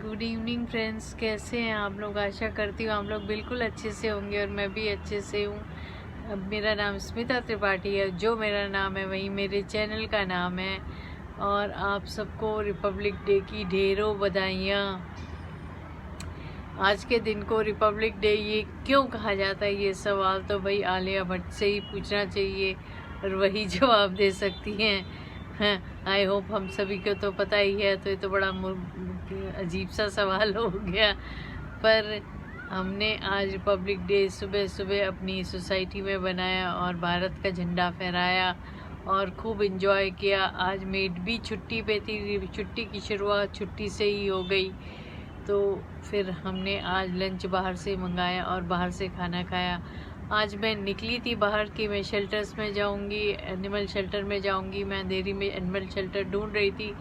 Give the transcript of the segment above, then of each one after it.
Good evening friends, कैसे हैं आप लोग। आशा करती हूँ आप लोग बिल्कुल अच्छे से होंगे और मैं भी अच्छे से हूँ। अब मेरा नाम स्मिता त्रिपाठी है। जो मेरा नाम है वही मेरे चैनल का नाम है। और आप सबको रिपब्लिक डे की ढेरों बधाइयाँ। आज के दिन को रिपब्लिक डे ये क्यों कहा जाता है, ये सवाल तो भाई आलिया भट्ट से ही पूछना चाहिए और वही जवाब दे सकती हैं। आई होप हम सभी को तो पता ही है, तो ये तो बड़ा अजीब सा सवाल हो गया। पर हमने आज रिपब्लिक डे सुबह सुबह अपनी सोसाइटी में बनाया और भारत का झंडा फहराया और खूब इंजॉय किया। आज मेड भी छुट्टी पे थी, छुट्टी की शुरुआत छुट्टी से ही हो गई। तो फिर हमने आज लंच बाहर से मंगाया और बाहर से खाना खाया। आज मैं निकली थी बाहर कि मैं शेल्टर्स में जाऊंगी, एनिमल शेल्टर में जाऊंगी। मैं अंधेरी में एनिमल शेल्टर ढूंढ रही थी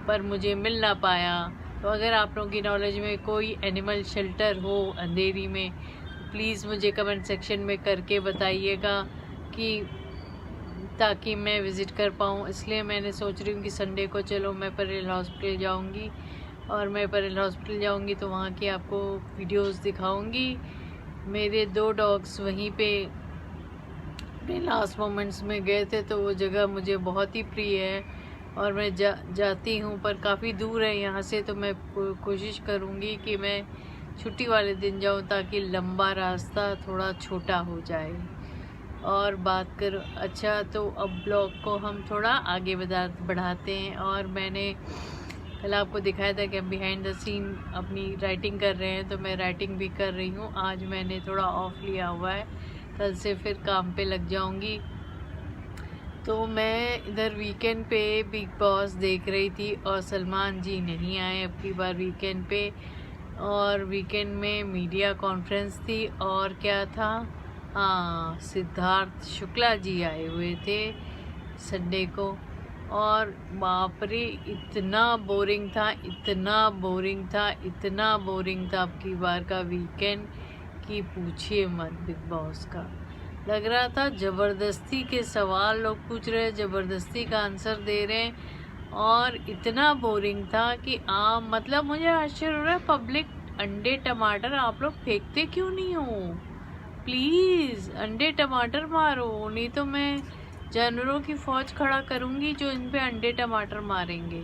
पर मुझे मिल ना पाया। तो अगर आप लोगों की नॉलेज में कोई एनिमल शेल्टर हो अंधेरी में, प्लीज़ मुझे कमेंट सेक्शन में करके बताइएगा कि ताकि मैं विज़िट कर पाऊँ। इसलिए मैंने सोच रही हूँ कि संडे को चलो मैं परेल हॉस्पिटल जाऊँगी और मैं परेल हॉस्पिटल जाऊँगी तो वहाँ की आपको वीडियोस दिखाऊँगी। मेरे 2 डॉग्स वहीं पे अपने लास्ट मोमेंट्स में गए थे, तो वो जगह मुझे बहुत ही प्रिय है और मैं जाती हूँ, पर काफ़ी दूर है यहाँ से। तो मैं कोशिश करूँगी कि मैं छुट्टी वाले दिन जाऊँ ताकि लंबा रास्ता थोड़ा छोटा हो जाए। और बात करो, अच्छा तो अब ब्लॉग को हम थोड़ा आगे बढ़ाते हैं। और मैंने कल आपको दिखाया था कि हम बिहाइंड द सीन अपनी राइटिंग कर रहे हैं, तो मैं राइटिंग भी कर रही हूँ। आज मैंने थोड़ा ऑफ लिया हुआ है, कल से फिर काम पे लग जाऊँगी। तो मैं इधर वीकेंड पे बिग बॉस देख रही थी और सलमान जी नहीं आए अब की बार वीकेंड पे। और वीकेंड में मीडिया कॉन्फ्रेंस थी और क्या था, हाँ, सिद्धार्थ शुक्ला जी आए हुए थे संडे को। और बाप रे, इतना बोरिंग था, इतना बोरिंग था, इतना बोरिंग था अब की बार का वीकेंड कि पूछिए मत। बिग बॉस का लग रहा था ज़बरदस्ती के सवाल लोग पूछ रहे हैं, ज़बरदस्ती का आंसर दे रहे हैं और इतना बोरिंग था कि मतलब मुझे आश्चर्य हो रहा है, पब्लिक अंडे टमाटर आप लोग फेंकते क्यों नहीं हो। प्लीज़ अंडे टमाटर मारो, नहीं तो मैं जानवरों की फौज खड़ा करूँगी जो इन पे अंडे टमाटर मारेंगे।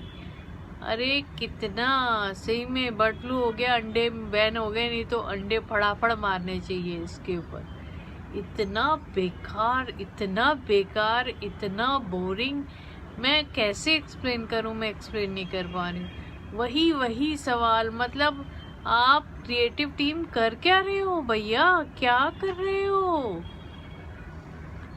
अरे कितना सही में बर्ड फ्लू हो गया, अंडे बैन हो गए, नहीं तो अंडे फटाफट मारने चाहिए इसके ऊपर। इतना बेकार, इतना बेकार, इतना बोरिंग। मैं कैसे एक्सप्लेन करूं, मैं एक्सप्लेन नहीं कर पा रही हूँ। वही सवाल, मतलब आप क्रिएटिव टीम कर क्या रहे हो भैया, क्या कर रहे हो।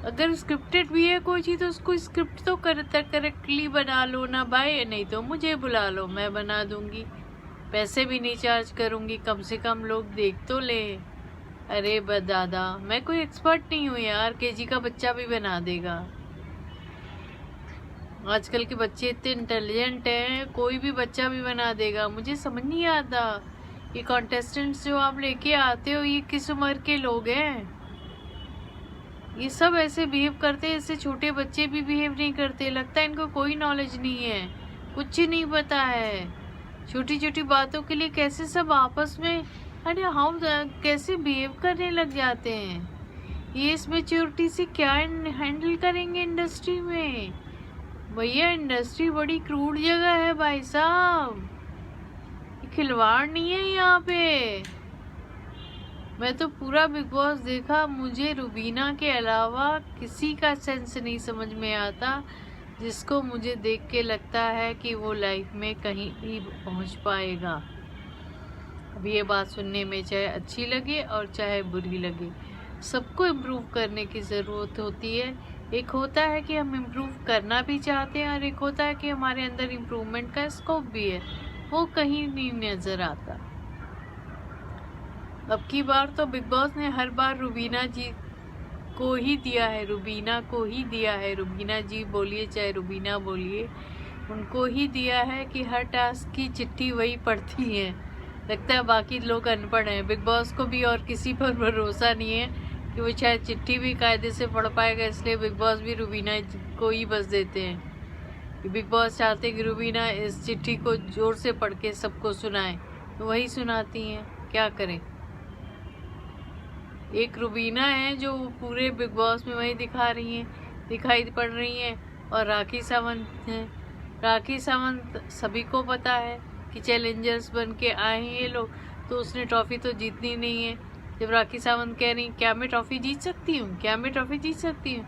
अगर स्क्रिप्टेड भी है कोई चीज़ तो उसको स्क्रिप्ट तो करेक्टली बना लो ना भाई, नहीं तो मुझे बुला लो, मैं बना दूंगी। पैसे भी नहीं चार्ज करूंगी, कम से कम लोग देख तो ले। अरे दादा, मैं कोई एक्सपर्ट नहीं हूँ यार, केजी का बच्चा भी बना देगा। आजकल के बच्चे इतने इंटेलिजेंट हैं, कोई भी बच्चा भी बना देगा। मुझे समझ नहीं आता ये कॉन्टेस्टेंट्स जो आप लेके आते हो, ये किस उम्र के लोग हैं। ये सब ऐसे बिहेव करते हैं, ऐसे छोटे बच्चे भी बिहेव नहीं करते। लगता है इनको कोई नॉलेज नहीं है, कुछ ही नहीं पता है। छोटी छोटी बातों के लिए कैसे सब आपस में, अरे हम कैसे बिहेव करने लग जाते हैं। ये इस मैच्योरिटी से क्या हैंडल करेंगे इंडस्ट्री में। भैया इंडस्ट्री बड़ी क्रूड जगह है भाई साहब, खिलवाड़ नहीं है यहाँ पे। मैं तो पूरा बिग बॉस देखा, मुझे रुबीना के अलावा किसी का सेंस नहीं समझ में आता जिसको मुझे देख के लगता है कि वो लाइफ में कहीं भी पहुंच पाएगा। अब ये बात सुनने में चाहे अच्छी लगे और चाहे बुरी लगे, सबको इम्प्रूव करने की ज़रूरत होती है। एक होता है कि हम इम्प्रूव करना भी चाहते हैं और एक होता है कि हमारे अंदर इम्प्रूवमेंट का स्कोप भी है, वो कहीं नहीं नज़र आता। अब की बार तो बिग बॉस ने हर बार रुबीना जी को ही दिया है, रुबीना को ही दिया है। रुबीना जी बोलिए चाहे रुबीना बोलिए, उनको ही दिया है कि हर टास्क की चिट्ठी वही पढ़ती है। लगता है बाकी लोग अनपढ़ हैं। बिग बॉस को भी और किसी पर भरोसा नहीं है कि वो शायद चिट्ठी भी कायदे से पढ़ पाएगा, इसलिए बिग बॉस भी रुबीना को ही बस देते हैं। बिग बॉस चाहते हैं कि रुबीना इस चिट्ठी को जोर से पढ़ के सबको सुनाए तो वही सुनाती हैं, क्या करें। एक रुबीना है जो पूरे बिग बॉस में वही दिखाई पड़ रही हैं, और राखी सावंत हैं। राखी सावंत सभी को पता है कि चैलेंजर्स बन के आए हैं ये लोग, तो उसने ट्रॉफी तो जीतनी नहीं है। जब राखी सावंत कह रही क्या मैं ट्रॉफी जीत सकती हूँ, क्या मैं ट्रॉफी जीत सकती हूँ,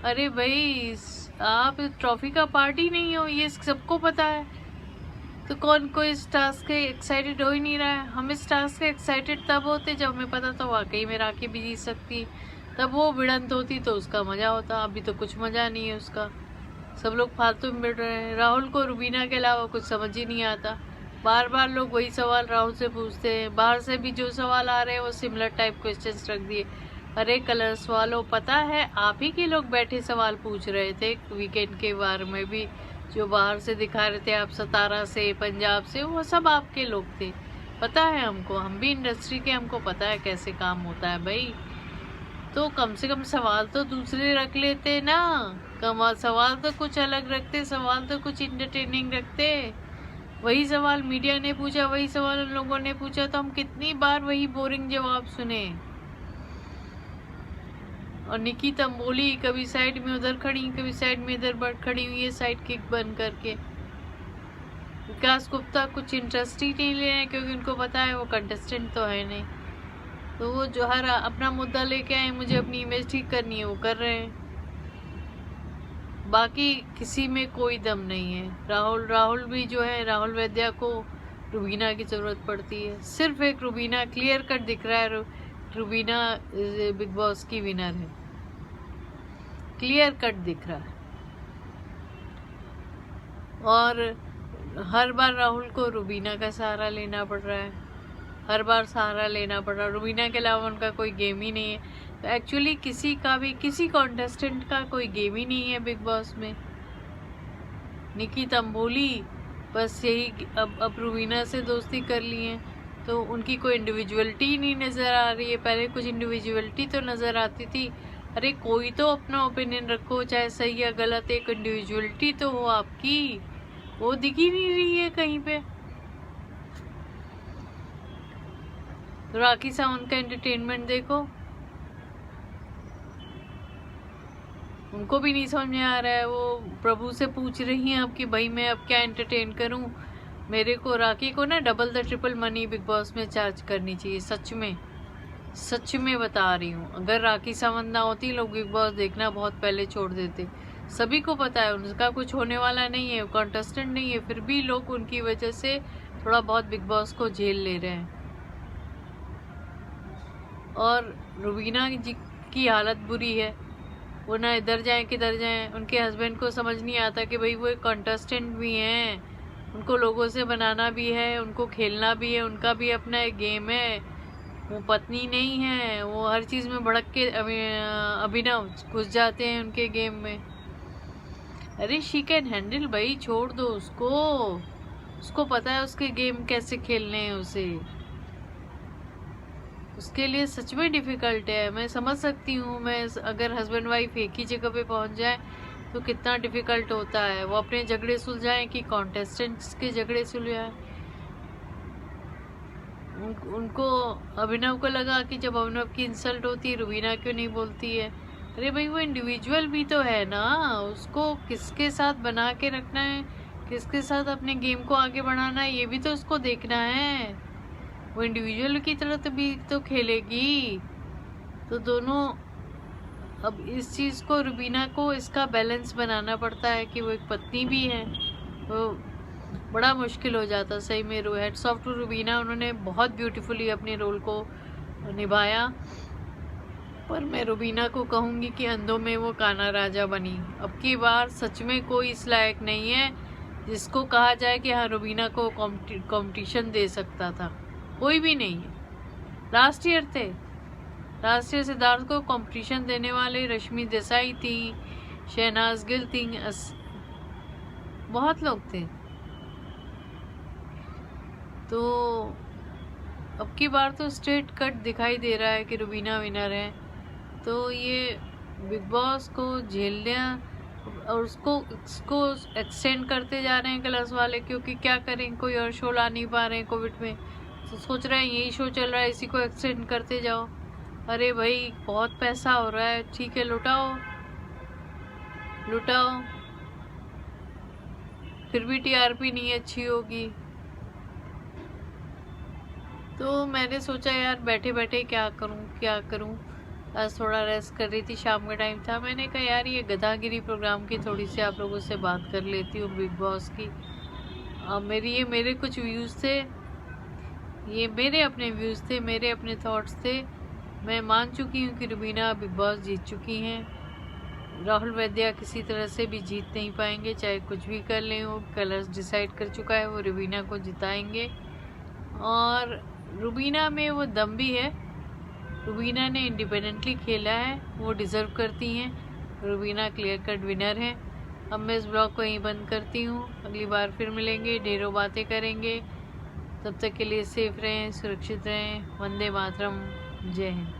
अरे भाई आप ट्रॉफी का पार्ट ही नहीं हो, ये सबको पता है। तो कौन कोई इस टास्क के एक्साइटेड हो ही नहीं रहा है। हम इस टास्क के एक्साइटेड तब होते जब हमें पता तो वाकई में राखी भी जीत सकती, तब वो भिड़ंत होती तो उसका मज़ा होता। अभी तो कुछ मज़ा नहीं है उसका, सब लोग फालतू में बैठ रहे हैं। राहुल को रुबीना के अलावा कुछ समझ ही नहीं आता, बार बार लोग वही सवाल राहुल से पूछते हैं। बाहर से भी जो सवाल आ रहे हैं वो सिमिलर टाइप क्वेश्चंस रख दिए। अरे कलर्स वालों, पता है आप ही के लोग बैठे सवाल पूछ रहे थे वीकेंड के बार में भी, जो बाहर से दिखा रहे थे आप सतारा से, पंजाब से, वो सब आपके लोग थे। पता है हमको, हम भी इंडस्ट्री के, हमको पता है कैसे काम होता है भाई। तो कम से कम सवाल तो दूसरे रख लेते ना, सवाल तो कुछ अलग रखते, सवाल तो कुछ इंटरटेनिंग रखते। वही सवाल मीडिया ने पूछा, वही सवाल उन लोगों ने पूछा, तो हम कितनी बार वही बोरिंग जवाब सुने। और निकी तंबोली कभी साइड में उधर खड़ी, कभी साइड में इधर खड़ी हुई है, साइड किक बन करके। विकास गुप्ता कुछ इंटरेस्ट ही नहीं ले रहे हैं, क्योंकि उनको पता है वो कंटेस्टेंट तो है नहीं, तो वो जो हर अपना मुद्दा लेके आए, मुझे अपनी इमेज ठीक करनी है, वो कर रहे हैं। बाकी किसी में कोई दम नहीं है। राहुल भी जो है, राहुल वैद्या को रुबीना की जरूरत पड़ती है। सिर्फ एक रुबीना क्लियर कट दिख रहा है, रुबीना बिग बॉस की विनर है, क्लियर कट दिख रहा है। और हर बार राहुल को रुबीना का सहारा लेना पड़ रहा है, हर बार सहारा लेना पड़ रहा है। रुबीना के अलावा उनका कोई गेम ही नहीं है। तो एक्चुअली किसी कॉन्टेस्टेंट का कोई गेम ही नहीं है बिग बॉस में। निकी तंबोली बस यही अब रुबीना से दोस्ती कर ली है, तो उनकी कोई इंडिविजुअलिटी नहीं नज़र आ रही है। पहले कुछ इंडिविजुअलिटी तो नज़र आती थी। अरे कोई तो अपना ओपिनियन रखो, चाहे सही या गलत, एक इंडिविजुअलिटी तो हो आपकी, वो दिख ही नहीं रही है कहीं पे। तो राखी सावंत का एंटरटेनमेंट देखो, उनको भी नहीं समझ में आ रहा है। वो प्रभु से पूछ रही हैं अब कि भाई मैं अब क्या एंटरटेन करूं। मेरे को राखी को ना double the triple money big boss में चार्ज करनी चाहिए, सच में बता रही हूँ। अगर राखी सावंत ना होती, लोग बिग बॉस देखना बहुत पहले छोड़ देते। सभी को पता है उनका कुछ होने वाला नहीं है, कॉन्टेस्टेंट नहीं है, फिर भी लोग उनकी वजह से थोड़ा बहुत बिग बॉस को झेल ले रहे हैं। और रुबीना जी की हालत बुरी है, वो ना इधर जाएं किधर जाएं। उनके हस्बैंड को समझ नहीं आता कि भाई वो एक कॉन्टेस्टेंट भी हैं, उनको लोगों से बनाना भी है, उनको खेलना भी है, उनका भी अपना एक गेम है। वो पत्नी नहीं है, वो हर चीज़ में भड़क के अभिनव घुस जाते हैं उनके गेम में। अरे शी कैन हैंडल भाई, छोड़ दो उसको पता है उसके गेम कैसे खेलने हैं उसे। उसके लिए सच में डिफ़िकल्ट है। मैं समझ सकती हूँ, मैं अगर हस्बैंड वाइफ एक ही जगह पे पहुँच जाए तो कितना डिफ़िकल्ट होता है। वो अपने झगड़े सुलझाएं कि कॉन्टेस्टेंट्स के झगड़े सुलझाएं। उनको अभिनव को लगा कि जब अभिनव की इंसल्ट होती है रुबीना क्यों नहीं बोलती है। अरे भाई वो इंडिविजुअल भी तो है ना, उसको किसके साथ बना के रखना है, किसके साथ अपने गेम को आगे बढ़ाना है, ये भी तो उसको देखना है। वो इंडिविजुअल की तरह तो भी तो खेलेगी। तो दोनों, अब इस चीज़ को रुबीना को इसका बैलेंस बनाना पड़ता है कि वो एक पत्नी भी है, वो बड़ा मुश्किल हो जाता सही में। हेड्स ऑफ टू रुबीना, उन्होंने बहुत ब्यूटीफुली अपने रोल को निभाया। पर मैं रुबीना को कहूँगी कि अंधों में वो काना राजा बनी। अब की बार सच में कोई इस लायक नहीं है जिसको कहा जाए कि हाँ रुबीना को कंपटीशन दे सकता था, कोई भी नहीं है। लास्ट ईयर सिद्धार्थ को कंपटीशन देने वाले रश्मि देसाई थी, शहनाज गिल थी, बहुत लोग थे। तो अब की बार तो स्ट्रेट कट दिखाई दे रहा है कि रुबीना विनर है। तो ये बिग बॉस को झेलना और उसको एक्सटेंड करते जा रहे हैं कलर्स वाले, क्योंकि क्या करें, कोई और शो ला नहीं पा रहे हैं कोविड में। तो सोच रहे हैं यही शो चल रहा है, इसी को एक्सटेंड करते जाओ। अरे भाई बहुत पैसा हो रहा है, ठीक है लुटाओ लुटाओ, फिर भी टीआरपी नहीं अच्छी होगी। तो मैंने सोचा यार बैठे बैठे क्या करूं। आज थोड़ा रेस्ट कर रही थी, शाम का टाइम था, मैंने कहा यार ये गधागिरी प्रोग्राम की थोड़ी सी आप लोगों से बात कर लेती हूँ, बिग बॉस की। मेरे कुछ व्यूज़ थे, ये मेरे अपने व्यूज़ थे, मेरे अपने थॉट्स थे। मैं मान चुकी हूँ कि रुबीना बिग बॉस जीत चुकी हैं। राहुल वैद्या किसी तरह से भी जीत नहीं पाएंगे, चाहे कुछ भी कर लें। वो कलर्स डिसाइड कर चुका है, वो रुबीना को जिताएंगे। और रुबीना में वो दम भी है, रुबीना ने इंडिपेंडेंटली खेला है, वो डिज़र्व करती हैं। रुबीना क्लियर कट विनर है। अब मैं इस ब्लॉग को यहीं बंद करती हूँ, अगली बार फिर मिलेंगे, ढेरों बातें करेंगे। तब तक के लिए सेफ रहें, सुरक्षित रहें। वंदे मातरम, जय हिंद।